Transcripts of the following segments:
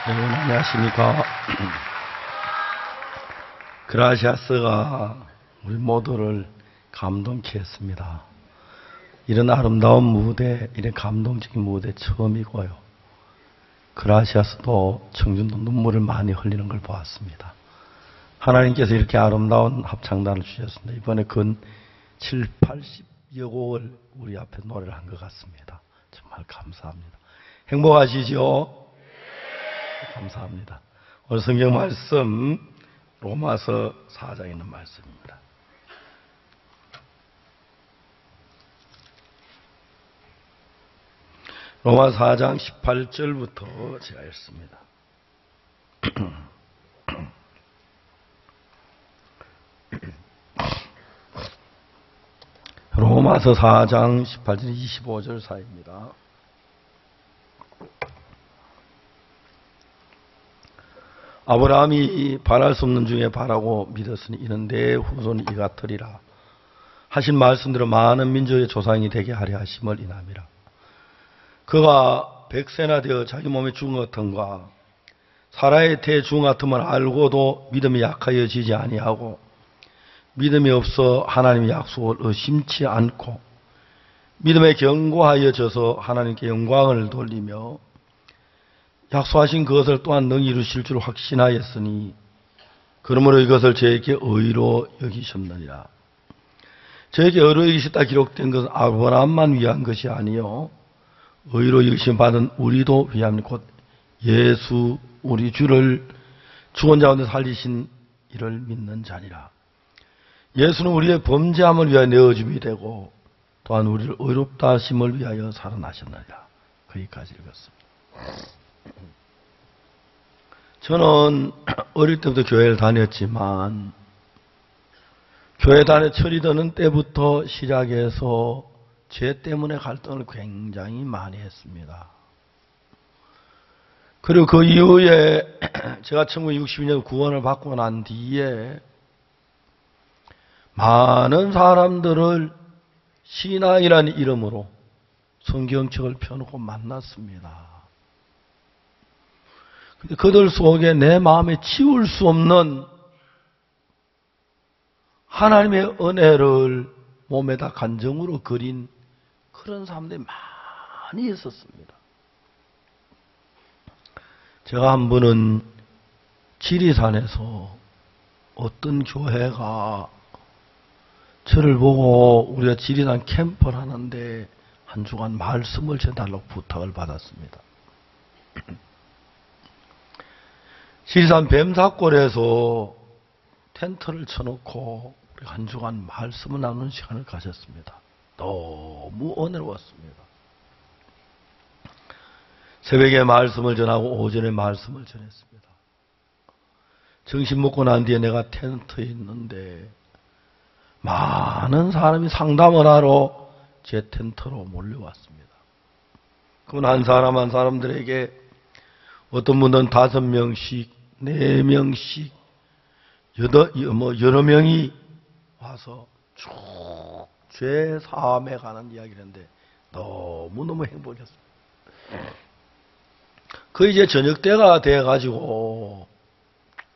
여러분 안녕하십니까. 그라시아스가 우리 모두를 감동케 했습니다. 이런 아름다운 무대, 이런 감동적인 무대 처음이고요. 그라시아스도 청중도 눈물을 많이 흘리는 걸 보았습니다. 하나님께서 이렇게 아름다운 합창단을 주셨습니다. 이번에 근 7, 80여 곡을 우리 앞에 노래를 한 것 같습니다. 정말 감사합니다. 행복하시죠? 감사합니다. 오늘 성경 말씀 로마서 4장에 있는 말씀입니다. 로마 4장 18절부터 제가 읽습니다. 로마서 4장 18절 25절 사이입니다. 아브라함이 바랄 수 없는 중에 바라고 믿었으니 이는 내 후손이 이 같으리라 하신 말씀대로 많은 민족의 조상이 되게 하려 하심을 인함이라. 그가 100세나 되어 자기 몸에 죽은 같은가 사라의 태 죽은 같음을 알고도 믿음이 약하여지지 아니하고 믿음이 없어 하나님의 약속을 의심치 않고 믿음에 견고하여져서 하나님께 영광을 돌리며 약속하신 그것을 또한 능히 이루실 줄 확신하였으니 그러므로 이것을 저에게 의로 여기셨느니라. 저에게 의로 여기셨다 기록된 것은 아브라함만 위한 것이 아니요 의로 여기심 받은 우리도 위함 곧 예수 우리 주를 죽은 자 가운데 살리신 이를 믿는 자니라. 예수는 우리의 범죄함을 위하여 내어줌이 되고 또한 우리를 의롭다 하심을 위하여 살아나셨느니라. 거기까지 읽었습니다. 저는 어릴 때부터 교회를 다녔지만 교회 다녀 철이 드는 때부터 시작해서 죄 때문에 갈등을 굉장히 많이 했습니다. 그리고 그 이후에 제가 1962년 구원을 받고 난 뒤에 많은 사람들을 신앙이라는 이름으로 성경책을 펴놓고 만났습니다. 근데 그들 속에 내 마음에 치울 수 없는 하나님의 은혜를 몸에다 간정으로 그린 그런 사람들이 많이 있었습니다. 제가 한 번은 지리산에서 어떤 교회가 저를 보고 우리가 지리산 캠프를 하는데 한 주간 말씀을 전달하려고 부탁을 받았습니다. 지리산 뱀사골에서 텐트를 쳐놓고 한 주간 말씀을 나누는 시간을 가졌습니다. 너무 은혜로웠습니다. 새벽에 말씀을 전하고 오전에 말씀을 전했습니다. 점심 먹고 난 뒤에 내가 텐트에 있는데 많은 사람이 상담을 하러 제 텐트로 몰려왔습니다. 그건 한 사람 한 사람들에게 어떤 분은 5명씩, 4명씩, 여러 명이 와서 쭉 죄 사함에 관한 이야기를 했는데 너무너무 행복했습니다. 그 이제 저녁 때가 돼가지고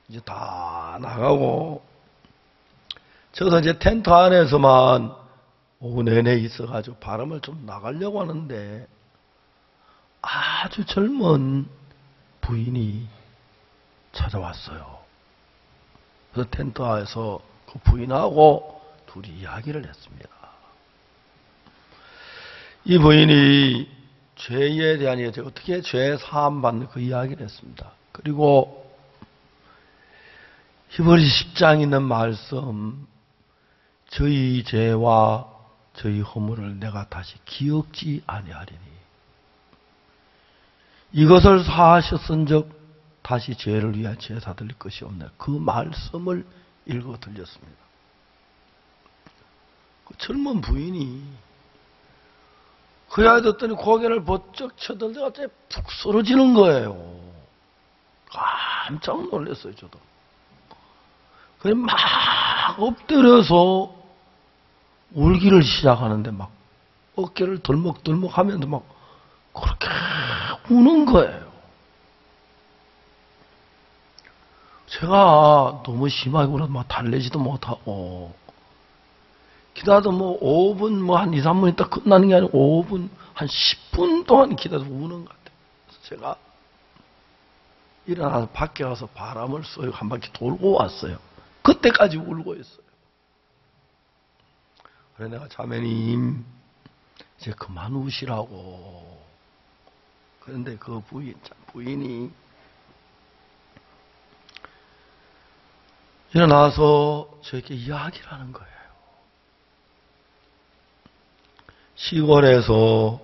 이제 다 나가고 저도 이제 텐트 안에서만 오후 내내 있어가지고 바람을 좀 나가려고 하는데 아주 젊은 부인이 찾아왔어요. 그래서 텐트 안에서 그 부인하고 둘이 이야기를 했습니다. 이 부인이 죄에 대한 이야기, 어떻게 죄 사함 받는 그 이야기를 했습니다. 그리고 히브리 10장에 있는 말씀, 저희 죄와 저희 허물을 내가 다시 기억지 아니하리니 이것을 사하셨은즉 다시 죄를 위한 제사 드릴 것이 없네. 그 말씀을 읽어 들렸습니다. 그 젊은 부인이 그 이야기 듣더니 고개를 번쩍 쳐들다가 푹 쓰러지는 거예요. 깜짝 놀랐어요, 저도. 그래 막 엎드려서 울기를 시작하는데 막 어깨를 덜먹덜먹 하면서 막 그렇게 우는 거예요. 제가 너무 심하게 울어서 막 달래지도 못하고, 기다려도 뭐 5분, 뭐 한 2, 3분 있다 끝나는 게 아니고 5분, 한 10분 동안 기다려서 우는 것 같아요. 그래서 제가 일어나서 밖에 가서 바람을 쏘고 한 바퀴 돌고 왔어요. 그때까지 울고 있어요. 그래 내가 자매님 이제 그만 우시라고. 그런데 그 부인이 일어나서 저에게 이야기를 하는 거예요. 시골에서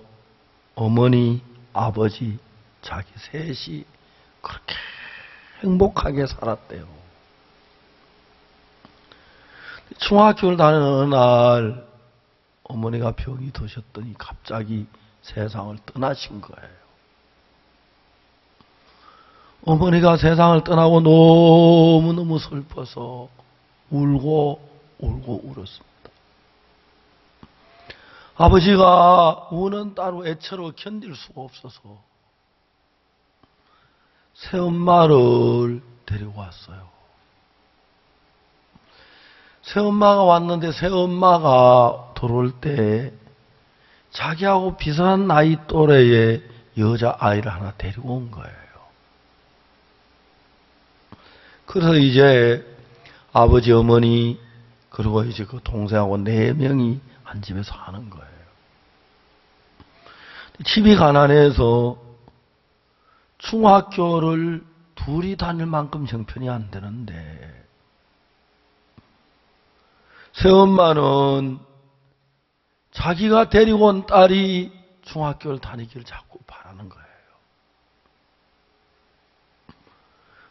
어머니, 아버지, 자기 셋이 그렇게 행복하게 살았대요. 중학교를 다니는 어느 날 어머니가 병이 드셨더니 갑자기 세상을 떠나신 거예요. 어머니가 세상을 떠나고 너무너무 슬퍼서 울고 울었습니다. 아버지가 우는 딸을 애처로 견딜 수가 없어서 새엄마를 데리고 왔어요. 새엄마가 왔는데 새엄마가 들어올 때 자기하고 비슷한 나이 또래의 여자아이를 하나 데리고 온 거예요. 그래서 이제 아버지, 어머니, 그리고 이제 그 동생하고 4명이 한 집에서 하는 거예요. 집이 가난해서 중학교를 둘이 다닐 만큼 형편이 안 되는데, 새엄마는 자기가 데리고 온 딸이 중학교를 다니기를 자꾸 바라는 거예요.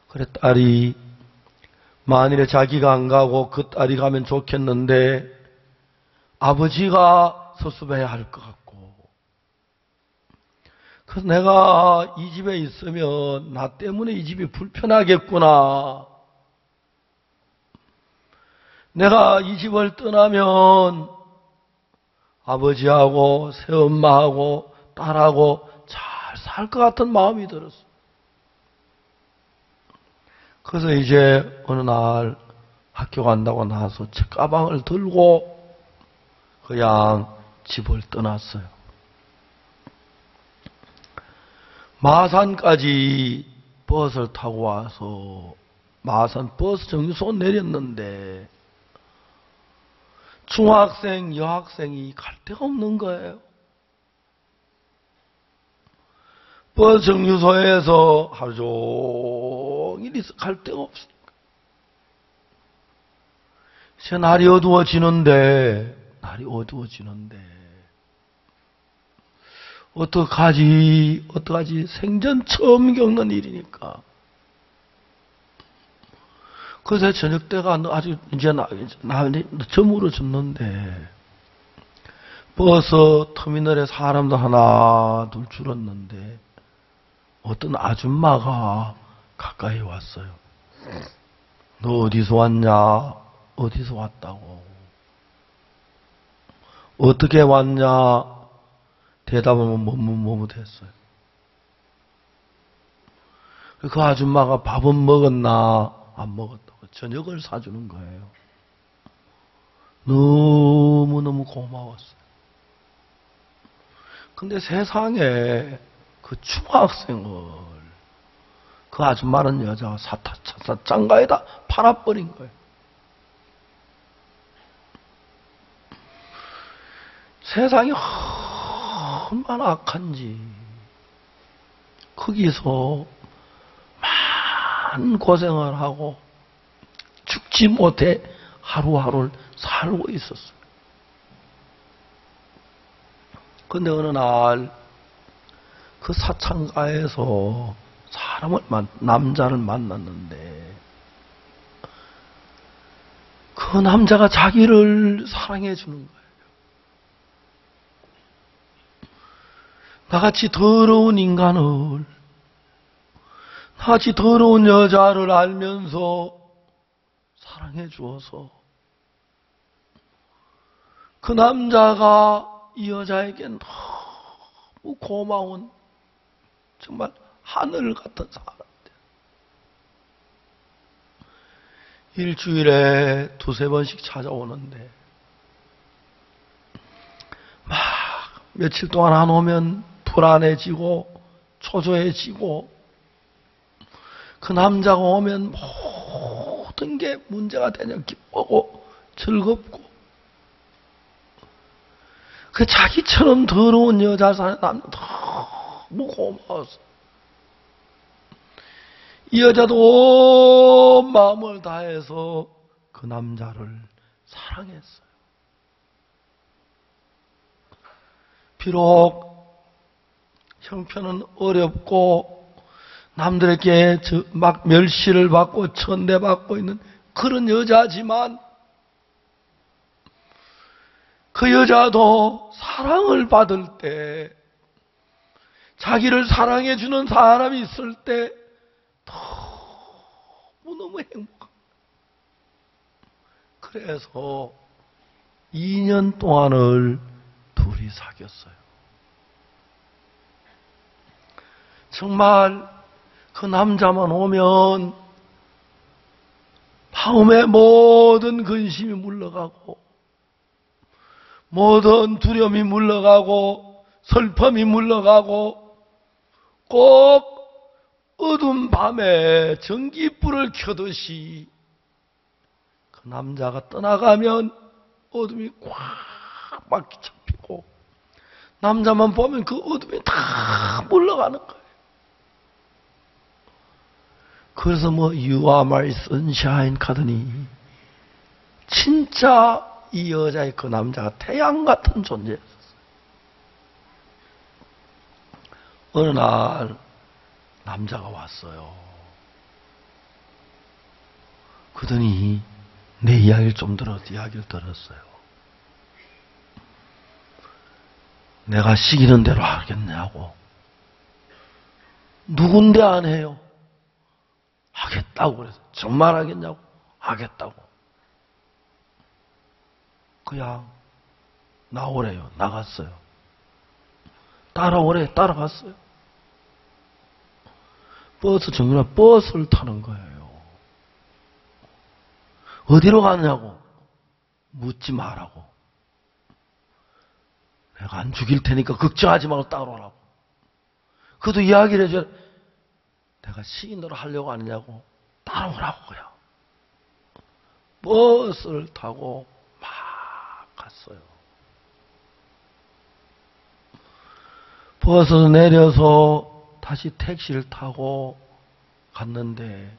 그래 딸이 만일에 자기가 안 가고 그 딸이 가면 좋겠는데 아버지가 섭섭해야 할 것 같고, 그래서 내가 이 집에 있으면 나 때문에 이 집이 불편하겠구나. 내가 이 집을 떠나면 아버지하고 새엄마하고 딸하고 잘 살 것 같은 마음이 들었어. 그래서 이제 어느 날 학교 간다고 나와서 책가방을 들고 그냥 집을 떠났어요. 마산까지 버스를 타고 와서 마산 버스 정류소 내렸는데 중학생, 여학생이 갈 데가 없는 거예요. 버스 정류소에서 하루 종일 있어 갈 데가 없으니까. 이제 날이 어두워지는데 어떡하지 생전 처음 겪는 일이니까. 그래서 저녁 때가 아주 이제 저물어졌는데 버스 터미널에 사람도 하나 둘 줄었는데 어떤 아줌마가 가까이 왔어요. 너 어디서 왔냐? 어디서 왔다고? 어떻게 왔냐? 대답은 머뭇머뭇했어요. 그 아줌마가 밥은 먹었나? 안 먹었다고 저녁을 사주는 거예요. 너무너무 고마웠어요. 근데 세상에 그 중학생을 그 아줌마는 여자가 차사장가에다 팔아버린 거예요. 세상이 얼마나 악한지 거기서 많은 고생을 하고 죽지 못해 하루하루를 살고 있었어요. 그런데 어느 날 그 사창가에서 남자를 만났는데 그 남자가 자기를 사랑해 주는 거예요. 나같이 더러운 인간을, 나같이 더러운 여자를 알면서 사랑해 주어서 그 남자가 이 여자에게 너무 고마운 정말 하늘 같은 사람들. 일주일에 두세 번씩 찾아오는데 막 며칠 동안 안 오면 불안해지고 초조해지고 그 남자가 오면 모든 게 문제가 되냐 기쁘고 즐겁고 그 자기처럼 더러운 여자 사는 남자 너무 고마워서 이 여자도 온 마음을 다해서 그 남자를 사랑했어요. 비록 형편은 어렵고 남들에게 막 멸시를 받고 천대받고 있는 그런 여자지만 그 여자도 사랑을 받을 때 자기를 사랑해주는 사람이 있을 때 너무너무 행복합니다. 그래서 2년 동안을 둘이 사귀었어요. 정말 그 남자만 오면 마음에 모든 근심이 물러가고 모든 두려움이 물러가고 슬픔이 물러가고 꼭 어두운 밤에 전기불을 켜듯이 그 남자가 떠나가면 어둠이 꽉 막히 잡히고 남자만 보면 그 어둠이 다 물러가는 거예요. 그래서 You are my sunshine 가더니 진짜 이 여자의 그 남자가 태양 같은 존재였어요. 어느 날 남자가 왔어요. 그러더니 내 이야기를 이야기를 들었어요. 내가 시키는 대로 하겠냐고. 누군데 안 해요? 하겠다고 그래서 정말 하겠냐고? 하겠다고. 그냥 나오래요. 나갔어요. 따라오래. 따라갔어요. 버스를 타는 거예요. 어디로 가느냐고 묻지 말라고. 내가 안 죽일 테니까 걱정하지 말고 따라오라고. 그것도 이야기를 해줘야 내가 시킨 대로 하려고 하느냐고 따라오라고 그냥. 버스를 타고 막 갔어요. 버스에서 내려서 다시 택시를 타고 갔는데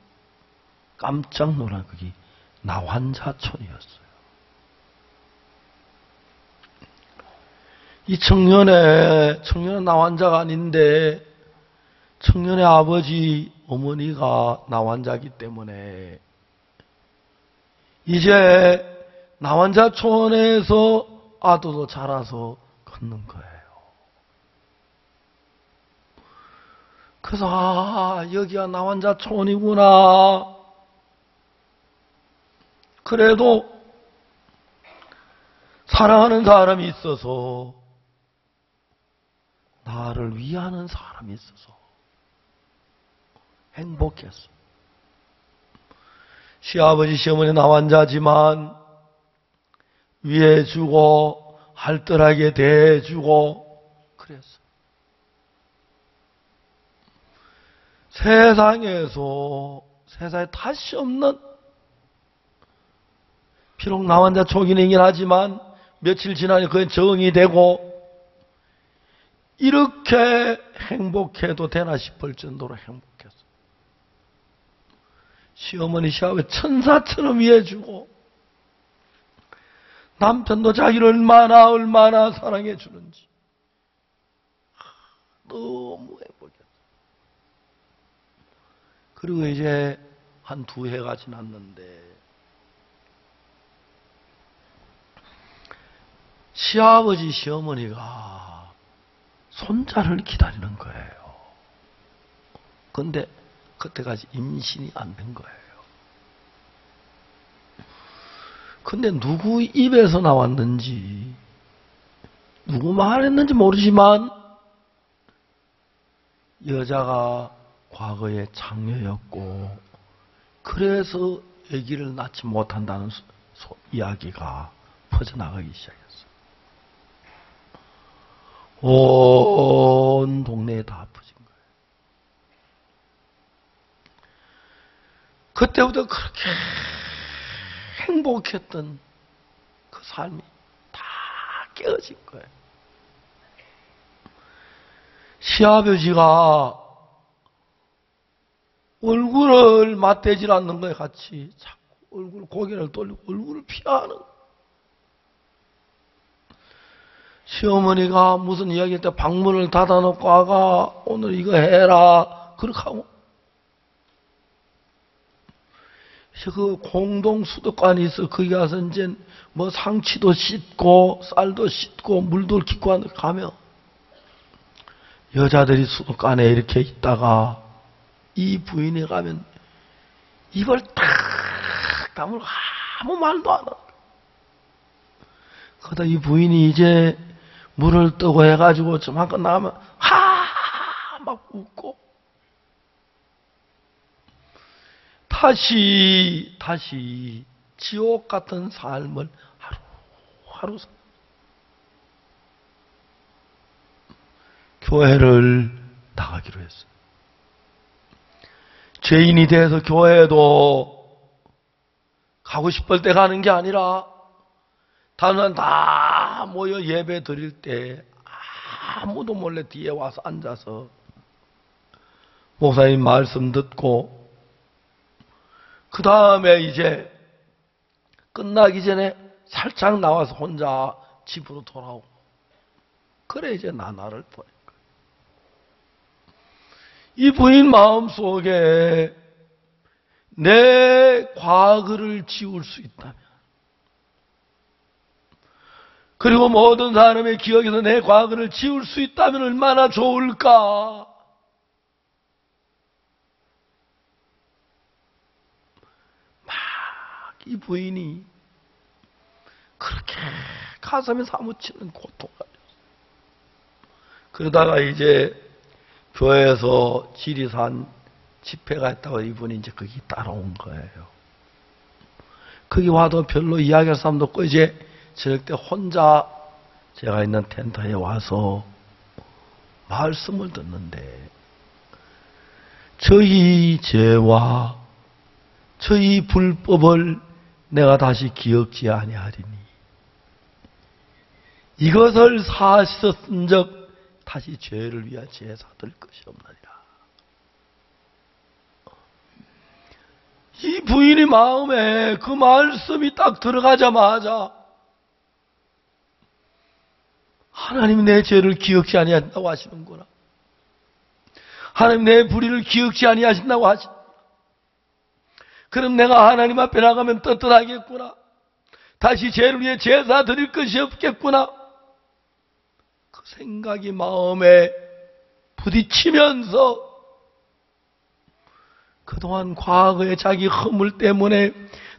깜짝 놀란 그게 나환자촌이었어요. 이 청년은 나환자가 아닌데 청년의 아버지 어머니가 나환자이기 때문에 이제 나환자촌에서 아들도 자라서 걷는 거예요. 그래서 여기가 나환자촌이구나. 그래도 사랑하는 사람이 있어서 나를 위하는 사람이 있어서 행복했어. 시아버지 시어머니 나환자지만 위해주고 알뜰하게 대해주고 그랬어. 세상에 다시 없는 비록 나환자 초기이긴 하지만 며칠 지나니 그게 적응이 되고 이렇게 행복해도 되나 싶을 정도로 행복했어. 시어머니 시아버지 천사처럼 위해주고 남편도 자기를 얼마나 사랑해 주는지 너무 행복했어. 그리고 이제 한 2해가 지났는데 시아버지 시어머니가 손자를 기다리는 거예요. 그런데 그때까지 임신이 안 된 거예요. 근데 누구 입에서 나왔는지 누구 말했는지 모르지만 여자가 과거에 장녀였고 그래서 아기를 낳지 못한다는 이야기가 퍼져나가기 시작했어요. 온 동네에 다 퍼진 거예요. 그때부터 그렇게 행복했던 그 삶이 다 깨어진 거예요. 시아버지가 얼굴을 맞대질 않는 거에 같이 자꾸 고개를 돌리고 얼굴을 피하는 거예요. 시어머니가 무슨 이야기할 때 방문을 닫아놓고 아가 오늘 이거 해라 그렇게 하고 그 공동 수도관이 있어 거기 가서 이제 뭐 상치도 씻고 쌀도 씻고 물도 깃고 가면 여자들이 수도관에 이렇게 있다가 이 부인이 가면 입을 딱 다물고 아무 말도 안 하고 그러다 이 부인이 이제 물을 뜨고 해가지고 좀 한껏 나가면 막 웃고 다시 지옥 같은 삶을 하루 교회를 나가기로 했어요. 죄인이 돼서 교회에도 가고 싶을 때 가는 게 아니라 다른 다 모여 예배 드릴 때 아무도 몰래 뒤에 와서 앉아서 목사님 말씀 듣고 그 다음에 이제 끝나기 전에 살짝 나와서 혼자 집으로 돌아오고 그래 이제 나날을 보낸 거예요. 이 부인 마음속에 내 과거를 지울 수 있다면 그리고 모든 사람의 기억에서 내 과거를 지울 수 있다면 얼마나 좋을까. 막 이 부인이 그렇게 가슴에 사무치는 고통을 가졌어요. 그러다가 이제 교회에서 지리산 집회가 있다고 이분이 이제 거기 따라온 거예요. 거기 와도 별로 이야기할 사람도 없고 이제 저녁 때 혼자 제가 있는 텐트에 와서 말씀을 듣는데 저희 죄와 저희 불법을 내가 다시 기억지 아니하리니 이것을 사셨은즉 다시 죄를 위하여 제사 드릴 것이 없느니라. 이 부인의 마음에 그 말씀이 딱 들어가자마자 하나님 내 죄를 기억지 아니하신다고 하시는구나. 하나님 내 불의를 기억지 아니하신다고 하시는구나. 그럼 내가 하나님 앞에 나가면 떳떳하겠구나. 다시 죄를 위해 제사 드릴 것이 없겠구나. 그 생각이 마음에 부딪히면서 그동안 과거의 자기 허물 때문에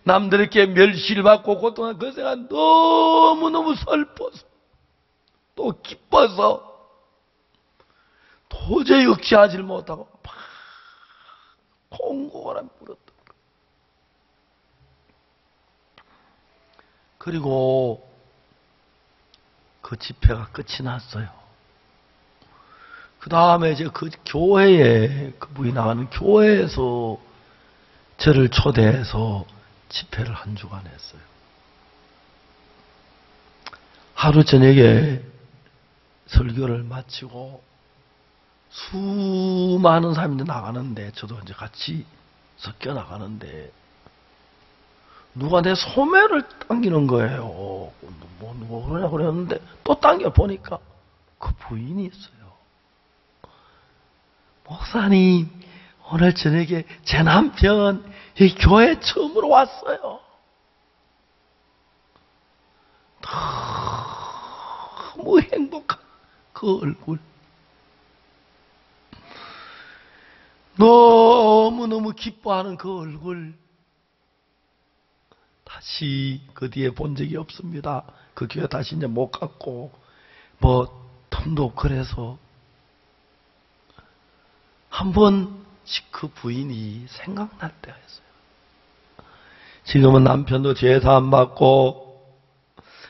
남들에게 멸시를 받고 고통한 그 생각 너무너무 슬퍼서 또 기뻐서 도저히 억제하지 못하고 막 콩고라 물었던 거예요. 그리고 그 집회가 끝이 났어요. 그 다음에 이제 그 교회에, 그분이 나가는 교회에서 저를 초대해서 집회를 한 주간 했어요. 하루 저녁에 설교를 마치고 수많은 사람들이 나가는데 저도 이제 같이 섞여 나가는데 누가 내 소매를 당기는 거예요. 뭐 그러냐고 그랬는데 또 당겨 보니까 그 부인이 있어요. 목사님, 오늘 저녁에 제 남편 여기 교회 처음으로 왔어요. 너무 행복한 그 얼굴. 너무너무 기뻐하는 그 얼굴. 다시 그 뒤에 본 적이 없습니다. 그 교회 다시 이제 못 갔고, 뭐, 틈도 없고 그래서. 한 번씩 그 부인이 생각날 때가 있어요. 지금은 남편도 제사안 받고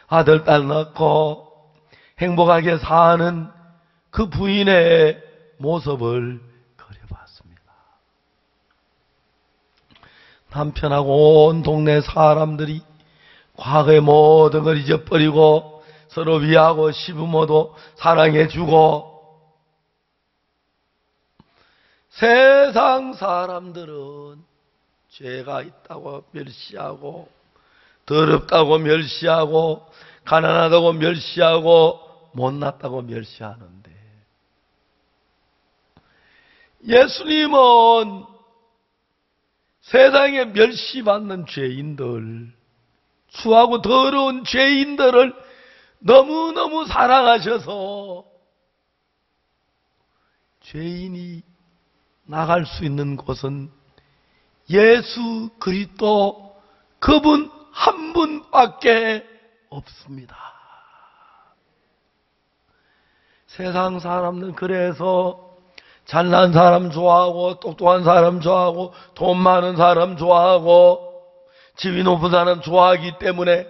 아들, 딸 낳고 행복하게 사는 그 부인의 모습을 그려봤습니다. 남편하고 온 동네 사람들이 과거의 모든 걸 잊어버리고 서로 위하고 시부모도 사랑해주고, 세상 사람들은 죄가 있다고 멸시하고 더럽다고 멸시하고 가난하다고 멸시하고 못났다고 멸시하는데, 예수님은 세상에 멸시받는 죄인들, 추하고 더러운 죄인들을 너무너무 사랑하셔서 죄인이 나갈 수 있는 곳은 예수 그리스도 그분 한 분밖에 없습니다. 세상 사람들은 그래서 잘난 사람 좋아하고 똑똑한 사람 좋아하고 돈 많은 사람 좋아하고 지위 높은 사람 좋아하기 때문에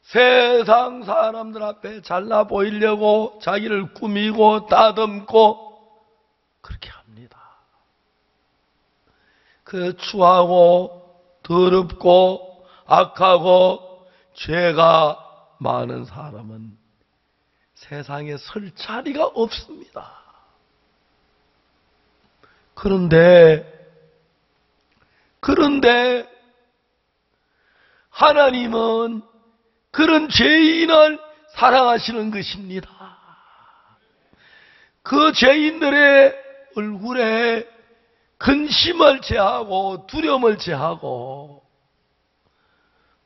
세상 사람들 앞에 잘나 보이려고 자기를 꾸미고 다듬고 그렇게 합니다. 그 추하고 더럽고 악하고 죄가 많은 사람은 세상에 설 자리가 없습니다. 그런데 하나님은 그런 죄인을 사랑하시는 것입니다. 그 죄인들의 얼굴에 근심을 제하고 두려움을 제하고,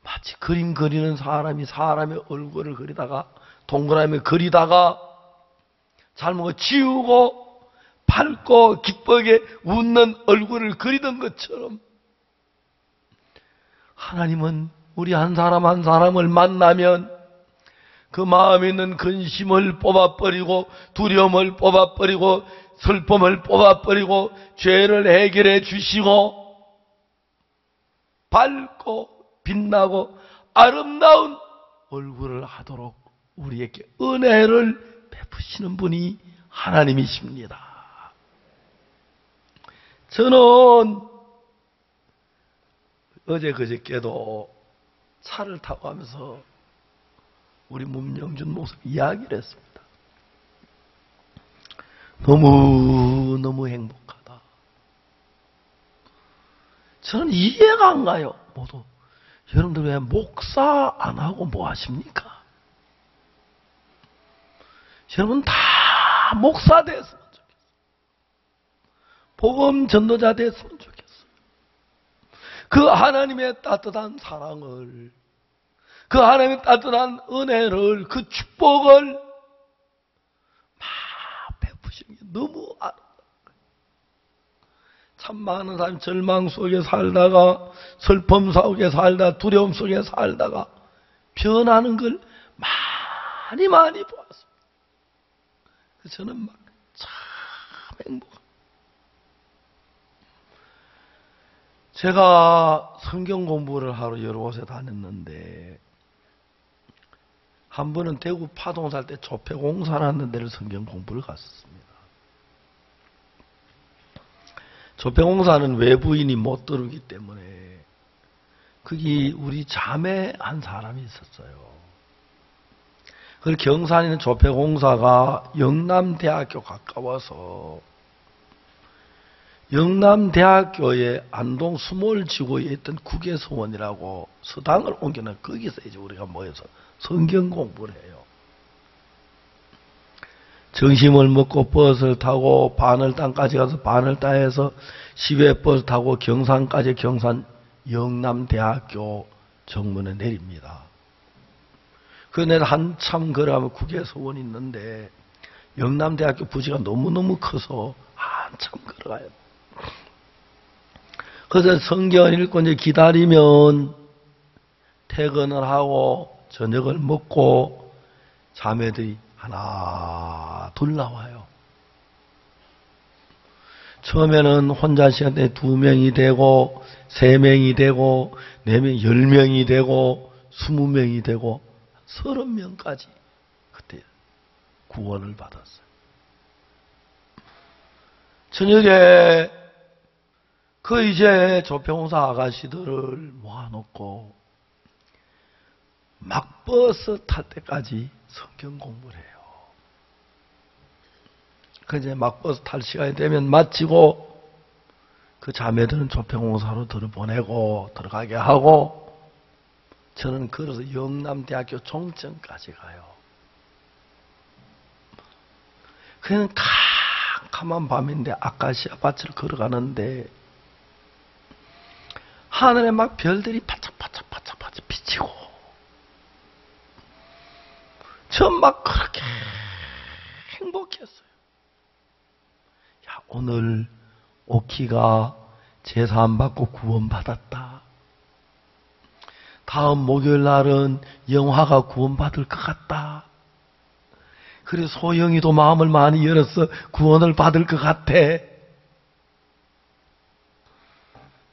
마치 그림 그리는 사람이 사람의 얼굴을 그리다가 동그라미 그리다가 잘못 지우고 밝고 기쁘게 웃는 얼굴을 그리던 것처럼, 하나님은 우리 한 사람 한 사람을 만나면 그 마음에 있는 근심을 뽑아버리고 두려움을 뽑아버리고 슬픔을 뽑아버리고 죄를 해결해 주시고 밝고 빛나고 아름다운 얼굴을 하도록 우리에게 은혜를 베푸시는 분이 하나님이십니다. 저는 어제 그저께도 차를 타고 가면서 우리 문명준 목사님 이야기를 했습니다. 너무 행복하다. 저는 이해가 안 가요. 모두 여러분들 왜 목사 안 하고 뭐 하십니까? 여러분 다 목사 됐으면 좋겠어요. 복음 전도자 됐으면 좋겠어요. 그 하나님의 따뜻한 사랑을, 그 하나님의 따뜻한 은혜를, 그 축복을 막 베푸시는 게 너무 아름다워요. 참 많은 사람이 절망 속에 살다가 슬픔 속에 살다가 두려움 속에 살다가 변하는 걸 많이 보았습니다. 그래서 저는 막 참 행복합니다. 제가 성경 공부를 하러 여러 곳에 다녔는데, 한 번은 대구 파동 살 때 조폐공사라는 데를 성경 공부를 갔었습니다. 조폐공사는 외부인이 못 들어오기 때문에 거기 우리 자매 한 사람이 있었어요. 그 경산에 있는 조폐공사가 영남대학교 가까워서 영남대학교의 안동 수몰지구에 있던 국외서원이라고 서당을 옮겨놓은 거기서 이제 우리가 모여서 성경 공부를 해요. 점심을 먹고 버스를 타고 바늘땅까지 가서 바늘땅에서 시외버스 타고 경산까지 경산 영남대학교 정문에 내립니다. 그런데 한참 걸어가면 국외서원이 있는데 영남대학교 부지가 너무너무 커서 한참 걸어가요. 그래서 성경을 읽고 이제 기다리면 퇴근을 하고 저녁을 먹고 자매들이 하나 둘 나와요. 처음에는 혼자 시간에 2명이 되고 3명이 되고 4명, 10명이 되고 20명이 되고 30명까지 그때 구원을 받았어요. 저녁에 그 이제 조평사 아가씨들을 모아놓고 막 버스 탈 때까지 성경 공부를 해요. 그 이제 막 버스 탈 시간이 되면 마치고 그 자매들은 조평공사로 들어보내고 들어가게 하고 저는 걸어서 영남대학교 종점까지 가요. 그냥 캄캄한 밤인데 아카시아 밭을 걸어가는데 하늘에 막 별들이 반짝반짝 비치고 전 막 그렇게 행복했어요. 야, 오늘 오키가 제사함 받고 구원받았다. 다음 목요일 날은 영화가 구원받을 것 같다. 그래서 소영이도 마음을 많이 열어서 구원을 받을 것 같아.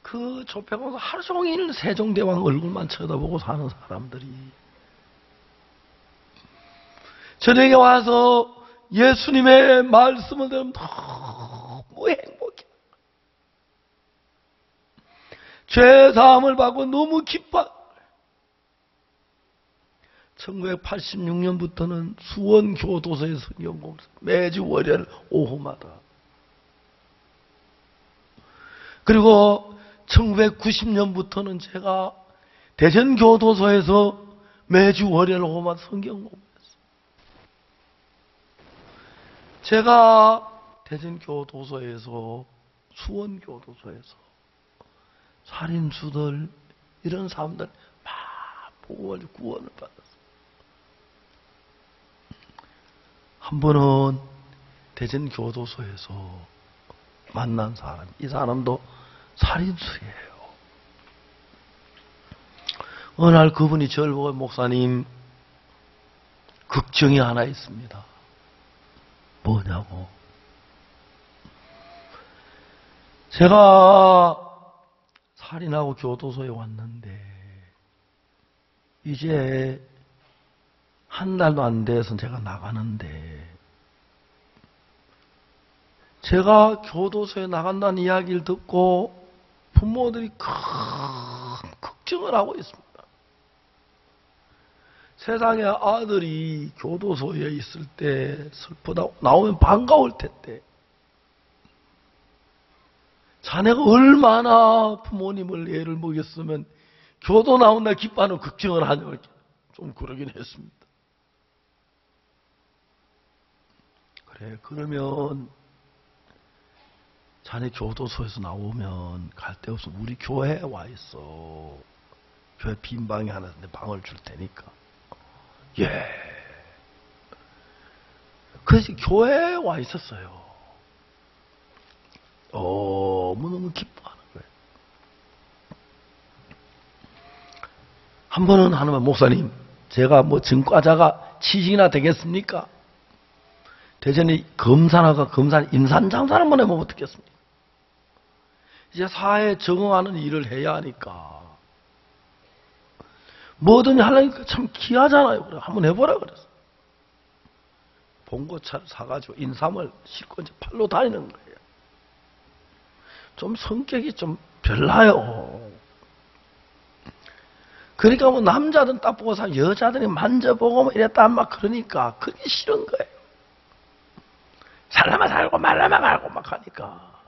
그 조평원에서 하루 종일 세종대왕 얼굴만 쳐다보고 사는 사람들이 저녁에 와서 예수님의 말씀을 들으면 너무 행복해. 죄사함을 받고 너무 기뻐. 1986년부터는 수원교도소에 성경 공부 매주 월요일 오후마다. 그리고 1990년부터는 제가 대전교도소에서 매주 월요일 오후마다 성경 공부했어요. 제가 대전교도소에서 수원교도소에서 살인수들 이런 사람들 막 보고 구원을 받았어요. 한 번은 대전교도소에서 만난 사람, 이 사람도 살인수예요. 어느 날 그분이 저를 보고 목사님 걱정이 하나 있습니다. 뭐냐고. 제가 살인하고 교도소에 왔는데 이제 한 달도 안 돼서 제가 나가는데 제가 교도소에 나간다는 이야기를 듣고 부모들이 큰 걱정을 하고 있습니다. 세상에 아들이 교도소에 있을 때 슬프다고 나오면 반가울 텐데 자네가 얼마나 부모님을 애를 먹였으면 교도 나온다 기뻐하는 걱정을 하냐고 좀 그러긴 했습니다. 그래, 그러면 자네 교도소에서 나오면 갈 데 없어. 우리 교회에 와 있어. 교회 빈 방이 하나 있는데 방을 줄 테니까. 예. 그래서 교회에 와 있었어요. 너무너무 기뻐하는 거예요. 한 번은 하나님 목사님, 제가 뭐 증과자가 취직이나 되겠습니까? 대전에 검사나가 임산장사를 한번 해보면 어떻겠습니까? 이제 사회에 적응하는 일을 해야 하니까 뭐든지 하려니까 참 귀하잖아요. 그래 한번 해보라 그랬어. 봉고차를 사가지고 인삼을 싣고 이제 팔로 다니는 거예요. 좀 성격이 좀 별나요. 그러니까 뭐 남자들은 딱 보고 사 여자들이 만져보고 뭐 이랬다 막 그러니까 그게 싫은 거예요. 살라마 살고 말라마 말고 막 하니까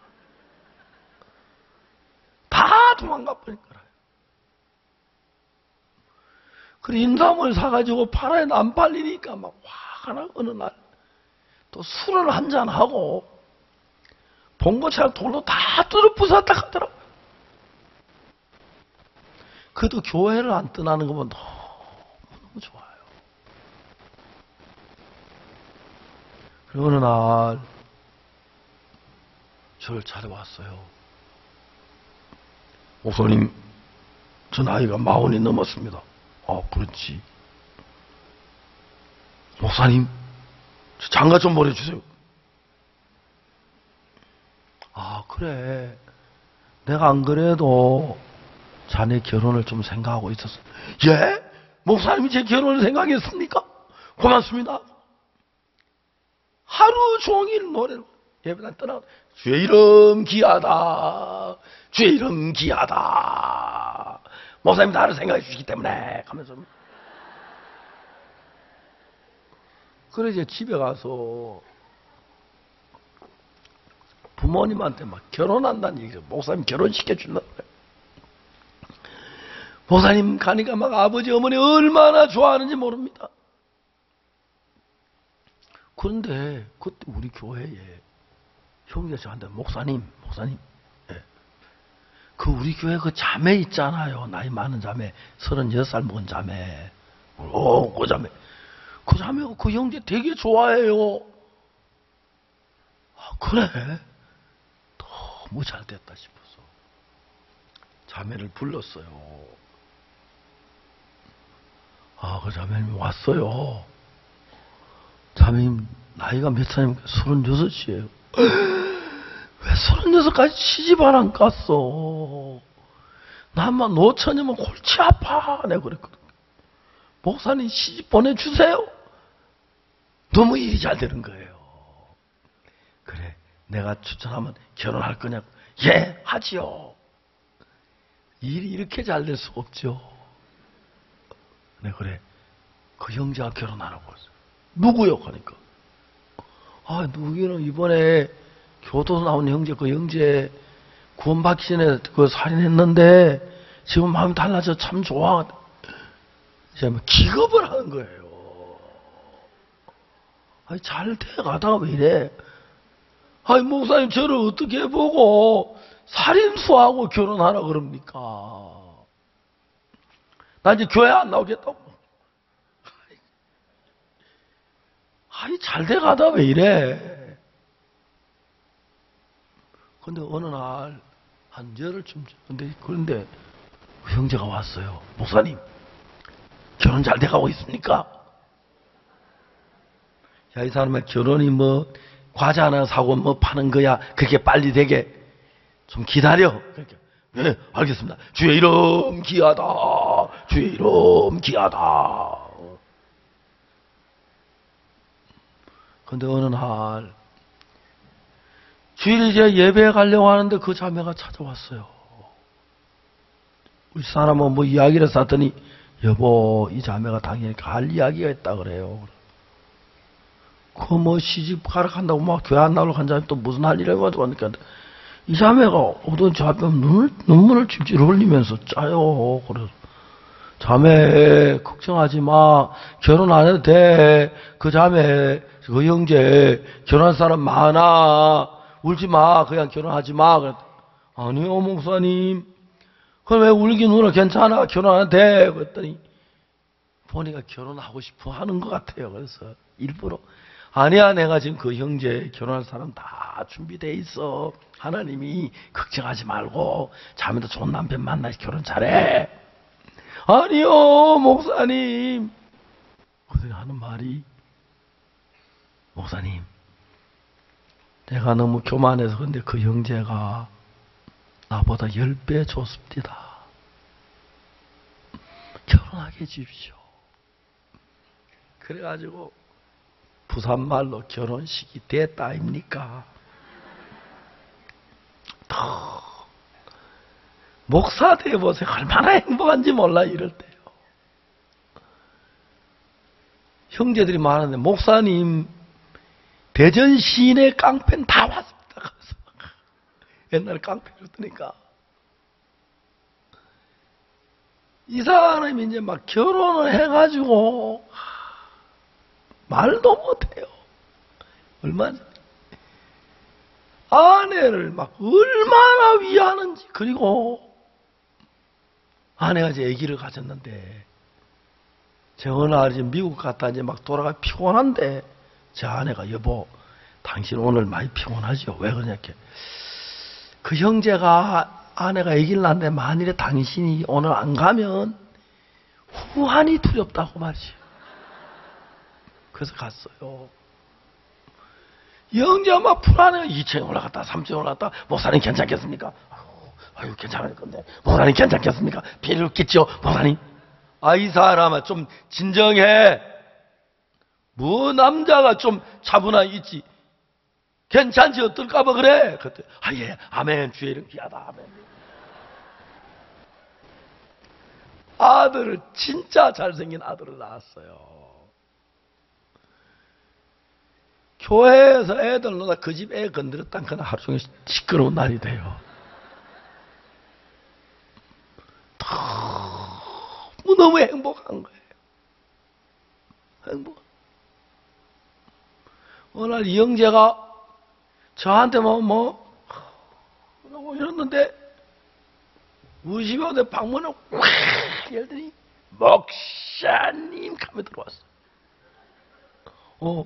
다 도망가 버리니까. 그 인삼을 사가지고 팔아야 안 팔리니까 막 화가 나. 어느 날 또 술을 한잔하고 봉고차를 돌로 다 뚫어 부쉈다 하더라고요. 그래도 교회를 안 떠나는 거 보면 너무 좋아요. 그리고 어느 날 저를 찾아왔어요. 목사님, 저 나이가 40이 넘었습니다. 그렇지. 목사님, 저 장가 좀 보내주세요. 그래. 내가 안 그래도 자네 결혼을 좀 생각하고 있었어. 예? 목사님이 제 결혼을 생각했습니까? 고맙습니다. 하루 종일 노래를 예배당 떠나고 주의 이름 귀하다. 주의 이름 귀하다. 목사님 나를 생각해 주시기 때문에 하면서 그래 이제 집에 가서 부모님한테 막 결혼한다는 얘기죠. 목사님 결혼시켜준다고 그래. 목사님 가니까 막 아버지 어머니 얼마나 좋아하는지 모릅니다. 그런데 그때 우리 교회에 형제가 저한테 목사님 예. 그 우리 교회 그 자매 있잖아요. 나이 많은 자매 36살 먹은 자매 그 자매 그 자매가 그 형제 되게 좋아해요. 아, 그래? 너무 잘 됐다 싶어서 자매를 불렀어요. 아, 그 자매님이 왔어요. 자매님 나이가 몇 살입니까? 36이에요. 왜 36까지 시집 안 갔어? 나만 노처녀면 골치 아파. 내가 그랬거든. 목사님 시집 보내주세요. 너무 일이 잘 되는 거예요. 그래, 내가 추천하면 결혼할 거냐고. 예, 하지요. 일이 이렇게 잘 될 수 없죠. 네, 그래. 그 형제가 결혼하라고 했어요. 누구요? 하니까. 아, 누구는 이번에 교도소 나온 형제, 그 형제 구원받기 전에 그 살인했는데 지금 마음이 달라져 참 좋아. 이제 기겁을 하는 거예요. 아니, 잘 돼가다가 왜 이래? 아니, 목사님 저를 어떻게 보고 살인수하고 결혼하라 그럽니까? 나 이제 교회 안 나오겠다고. 아니, 잘 돼가다 왜 이래? 근데 어느 날, 한 열흘쯤, 그런데 그 형제가 왔어요. 목사님, 결혼 잘 돼가고 있습니까? 야, 이 사람의 결혼이 뭐, 과자 하나 사고 뭐 파는 거야. 그렇게 빨리 되게 좀 기다려. 그러니까, 네, 알겠습니다. 주의 이름 귀하다. 주의 이름 귀하다. 근데 어느 날 주일 이제 예배에 가려고 하는데 그 자매가 찾아왔어요. 우리 사람은 뭐 이야기를 했더니 여보, 이 자매가 당연히 갈 이야기가 있다 그래요. 그 뭐 시집 가러 간다고 막 교회 안 나오려고 한 자매 또 무슨 할 일을 해가지고 하니까 이 자매가 오던 저 앞에 눈물을 질질 흘리면서 짜요. 그래서 자매 걱정하지 마. 결혼 안 해도 돼. 그 자매 그 형제 결혼할 사람 많아. 울지 마. 그냥 결혼하지 마. 그랬더니 아니요 목사님. 그럼 왜 울긴 울어. 괜찮아. 결혼 안 해도 돼. 그랬더니 보니까 결혼하고 싶어 하는 것 같아요. 그래서 일부러 아니야, 내가 지금 그 형제 결혼할 사람 다 준비돼 있어. 하나님이 걱정하지 말고 자매도 좋은 남편 만나서 결혼 잘해. 아니요 목사님. 그들이 하는 말이 목사님, 내가 너무 교만해서 근데 그 형제가 나보다 10배 좋습니다. 결혼하게 해주십시오. 그래가지고 부산말로 결혼식이 됐다 아닙니까? 목사 되어보세요. 얼마나 행복한지 몰라 이럴 때요. 형제들이 많은데 목사님 대전 시내 깡패는 다 왔습니다. 그래서 옛날에 깡패를 뜨니까 이 사람이 이제 막 결혼을 해가지고 말도 못해요. 얼마나 아내를 막 얼마나 위하는지. 그리고 아내가 이제 아기를 가졌는데 제가 어느 날 이제 미국 갔다 이제 막 돌아가 피곤한데 제 아내가 여보, 당신 오늘 많이 피곤하죠? 왜 그러냐 이렇게. 그 형제가 아내가 아기를 낳는데 만일에 당신이 오늘 안 가면 후환이 두렵다고 말이지. 그래서 갔어요. 형제가 막 불안해요. 2층에 올라갔다 3층에 올라갔다. 목사님 괜찮겠습니까? 아유 괜찮을 건데. 목사님 괜찮겠습니까? 피해를 끼치요 목사님. 아, 이 사람아 좀 진정해. 뭐 남자가 좀 차분하 있지. 괜찮지 어떨까봐 그래. 그때 예 아멘 주의 이름 귀하다 아멘. 아들을 진짜 잘생긴 아들을 낳았어요. 교회에서 애들 놀다 그 집 애 건드렸단 그날 하루 종일 시끄러운 날이 돼요. 너무 행복한 거예요. 행복. 어느 날 이 형제가 저한테 뭐 이랬는데 우리 집에 오는데 방문을 확 열더니 목사님 가면 들어왔어.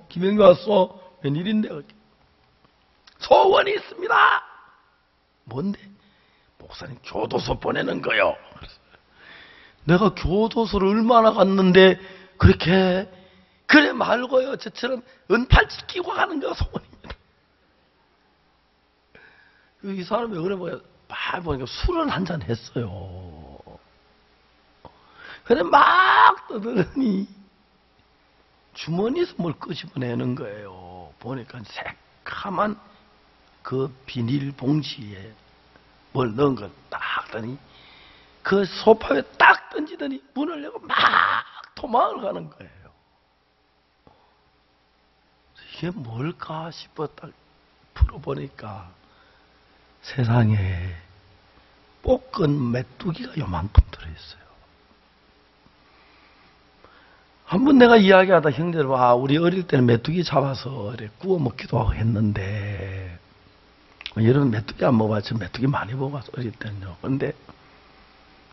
김영규 왔어. 웬일인데? 소원이 있습니다. 뭔데? 목사님 교도소 보내는 거요. 내가 교도소를 얼마나 갔는데 그렇게 그래 말고요. 저처럼 은팔찌 끼고 가는 거 소원입니다. 이 사람이 그래 보니까 술을 한잔 했어요. 그래 막 떠들으니 주머니에서 뭘 끄집어내는 거예요. 보니까 새카만 그 비닐봉지에 뭘 넣은 걸 딱 더니 그 소파에 딱 던지더니 문을 열고 막 도망을 가는 거예요. 이게 뭘까 싶어 딱 풀어보니까 세상에 볶은 메뚜기가 요만큼 들어있어요. 한번 내가 이야기하다 형제들 우리 어릴 때는 메뚜기 잡아서 이렇게 구워 먹기도 하고 했는데 여러분 메뚜기 안 먹어봤죠? 메뚜기 많이 먹어봤어 어릴 때는요. 그런데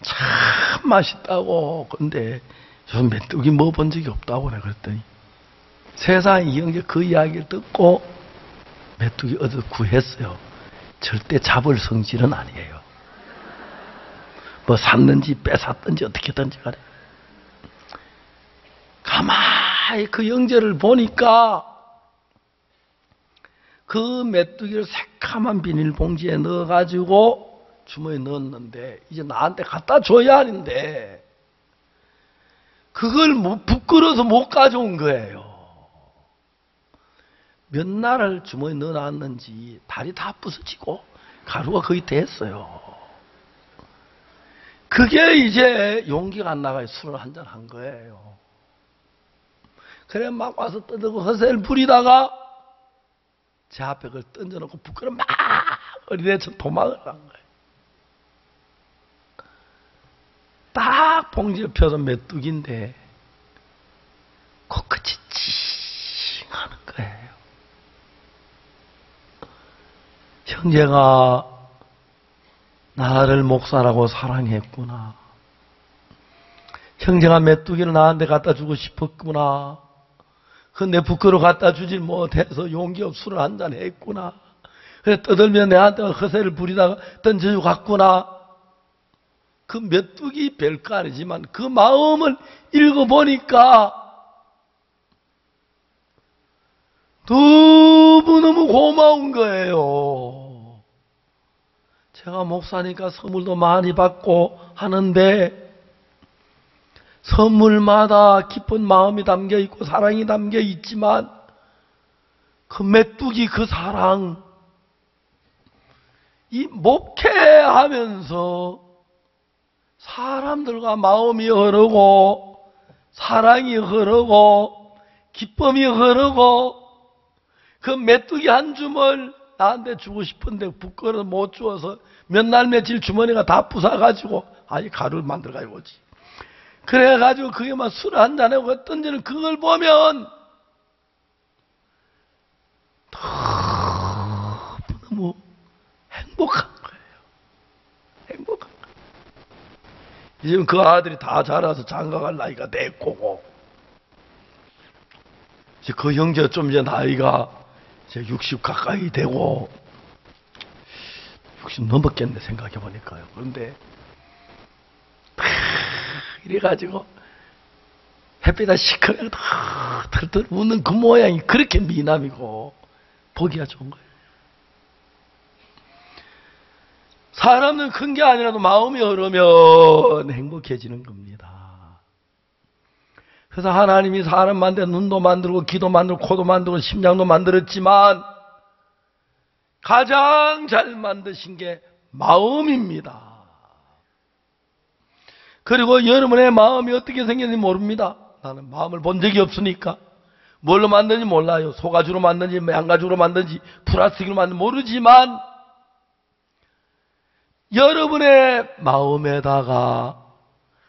참 맛있다고. 근데 저 메뚜기 먹어본 적이 없다고 내가 그랬더니 세상에 이 형제 그 이야기를 듣고 메뚜기 얻어 구했어요. 절대 잡을 성질은 아니에요. 뭐 샀는지 뺏었든지 어떻게든지 간에 가만히 그 형제를 보니까 그 메뚜기를 새카만 비닐봉지에 넣어가지고 주머니에 넣었는데 이제 나한테 갖다 줘야 하는데 그걸 부끄러워서 못 가져온 거예요. 몇 날을 주머니에 넣어놨는지 다리 다 부서지고 가루가 거의 됐어요. 그게 이제 용기가 안 나가요. 술을 한잔 한 거예요. 그래 막 와서 떠들고 허세를 부리다가 제 앞에 그걸 던져놓고 부끄러워 막 어린애처럼 도망을 간 거예요. 딱 봉지를 펴서 메뚜기인데 코끝이 찡하는 거예요. 형제가 나를 목사라고 사랑했구나. 형제가 메뚜기를 나한테 갖다 주고 싶었구나. 근데 부끄러워 갖다 주질 못해서 용기 없이 술을 한잔 했구나. 그래 떠들면 내한테 허세를 부리다가 던져주고 갔구나. 그 메뚜기 별거 아니지만 그 마음을 읽어보니까 너무너무 고마운 거예요. 제가 목사니까 선물도 많이 받고 하는데 선물마다 깊은 마음이 담겨 있고 사랑이 담겨 있지만 그 메뚜기 그 사랑, 이 목회하면서 사람들과 마음이 흐르고 사랑이 흐르고 기쁨이 흐르고 그 메뚜기 한 줌을 나한테 주고 싶은데 부끄러워서 못 주어서 몇 날 며칠 주머니가 다 부사가지고 아니 가루를 만들어가지고 오지. 그래가지고 그게 막 술 한잔하고 던지는 그걸 보면 너무 행복한 거예요. 행복한 거예요. 지금 그 아들이 다 자라서 장가갈 나이가 됐고 이제 그 형제가 좀 이제 나이가 이제 60 가까이 되고 60 넘었겠네 생각해 보니까요. 그런데 이래가지고 햇빛에 시커멓게 털털 웃는 그 모양이 그렇게 미남이고 보기가 좋은 거예요. 사람은 큰 게 아니라도 마음이 흐르면 행복해지는 겁니다. 그래서 하나님이 사람 만들어 눈도 만들고 귀도 만들고 코도 만들고 심장도 만들었지만 가장 잘 만드신 게 마음입니다. 그리고 여러분의 마음이 어떻게 생겼는지 모릅니다. 나는 마음을 본 적이 없으니까. 뭘로 만든지 몰라요. 소가죽으로 만든지 양가죽으로 만든지 플라스틱으로 만든지 모르지만 여러분의 마음에다가